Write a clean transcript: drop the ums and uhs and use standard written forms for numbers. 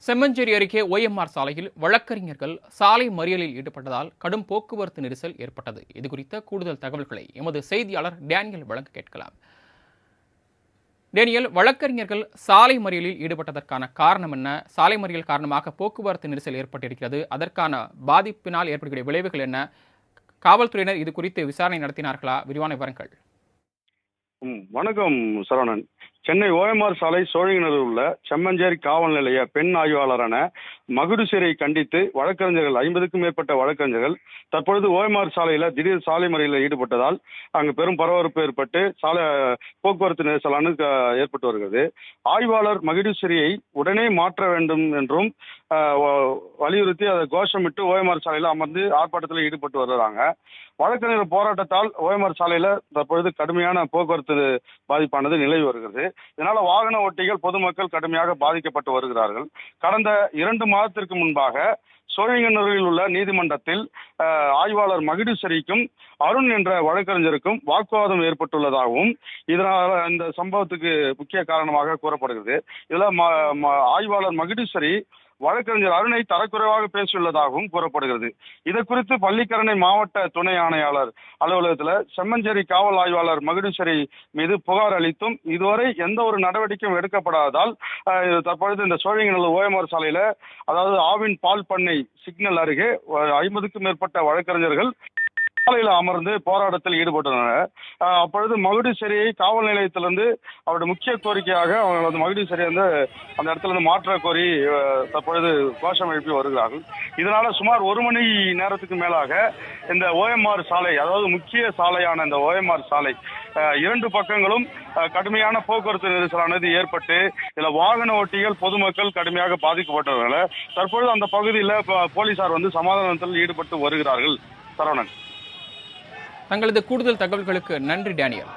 செம்மஞ்சேரி அருகே OMR சாலையில் வழக்கறிஞர்கள் சாலை மறியலில் ஈடுபட்டதால் கடும் போக்குவரத்து நெரிசல் ஏற்பட்டது. இதுகுறித்த கூடுதல் தகவல்களை எமது செய்தியாளர் டேனியல் வழங்க கேட்கலாம். டேனியல், வழக்கறிஞர்கள் சாலை மறியலில் ஈடுபட்டதற்கான காரணம் என்ன? சாலை மறியல் காரணமாக போக்குவரத்து நெரிசல் ஏற்பட்டிருக்கிறது. அதற்கான பாதிப்பினால் ஏற்படக்கூடிய விளைவுகள் என்ன? காவல்துறையினர் இது குறித்து விசாரணை நடத்தினார்களா? விரிவான விவரங்கள். வணக்கம் சரவணன். சென்னை OMR சாலை சோழிங்கநல்லூரில் உள்ள செம்மஞ்சேரி காவல் நிலைய பெண் ஆய்வாளரான மகுடுசிறை கண்டித்து வழக்கறிஞர்கள் 50க்கும் மேற்பட்ட வழக்கறிஞர்கள் தற்பொழுது OMR சாலையில் திடீர் சாலை மறியலில் ஈடுபட்டதால் அங்கு பெரும் பரபரப்பு ஏற்பட்டு சாலை போக்குவரத்து நெரிசலானது ஏற்பட்டு வருகிறது. ஆய்வாளர் மகுடுசிறையை உடனே மாற்ற வேண்டும் என்றும் வலியுறுத்தி அதை கோஷமிட்டு OMR சாலையில் அமர்ந்து ஆர்ப்பாட்டத்தில் ஈடுபட்டு வருகிறாங்க. வழக்கறிஞர் போராட்டத்தால் OMR சாலையில் தற்பொழுது கடுமையான போக்குவரத்து பாதிப்பானது நிலவி வருகிறது. இதனால வாகன ஓட்டிகள் பொதுமக்கள் கடுமையாக பாதிக்கப்பட்டு வருகிறார்கள். கடந்த 2 மாதத்திற்கு முன்பாக சோழிங்கநல்லூரில் உள்ள நீதிமன்றத்தில் ஆய்வாளர் மகுடுசிறைக்கும் அருண் என்ற வழக்கறிஞருக்கும் வாக்குவாதம் ஏற்பட்டுள்ளதாகவும் இதனால் இந்த சம்பவத்துக்கு முக்கிய காரணமாக கூறப்படுகிறது. இதுல ஆய்வாளர் மகுடுசிறை வழக்கறிஞர் அருணை தரக்குறைவாக பேசியுள்ளதாகவும் கூறப்படுகிறது. இது குறித்து பள்ளிக்கரணை மாவட்ட துணை ஆணையாளர் அலுவலகத்தில் செம்மஞ்சேரி காவல் ஆய்வாளர் மகுடுசிறை மீது புகார் அளித்தும் இதுவரை எந்த ஒரு நடவடிக்கையும் எடுக்கப்படாததால் தற்பொழுது இந்த சோழிங்கநல்லூர் OMR சாலையில, அதாவது ஆவின் பால் பண்ணை சிக்னல் அருகே 50க்கும் மேற்பட்ட வழக்கறிஞர்கள் சாலையில் அமர்ந்து போராட்டத்தில் ஈடுபட்டுள்ளனர். அப்பொழுது மகுடுசிறையை காவல் நிலையத்திலிருந்து அவருடைய முக்கிய கோரிக்கையாக அவங்க மகுடுசிறை அந்த இடத்துல மாற்ற கோரி தற்பொழுது கோஷம் எழுப்பி வருகிறார்கள். இதனால சுமார் 1 மணி நேரத்துக்கு மேலாக இந்த OMR சாலை, அதாவது முக்கிய சாலையான இந்த OMR சாலை 2 பக்கங்களும் கடுமையான போக்குவரத்து நெரிசலானது ஏற்பட்டு இதுல வாகன ஓட்டிகள் பொதுமக்கள் கடுமையாக பாதிக்கப்பட்டதுனால தற்பொழுது அந்த பகுதியில் போலீசார் சமாதானத்தில் ஈடுபட்டு வருகிறார்கள். சரவணன், தங்களது கூடுதல் தகவல்களுக்கு நன்றி டேனியல்.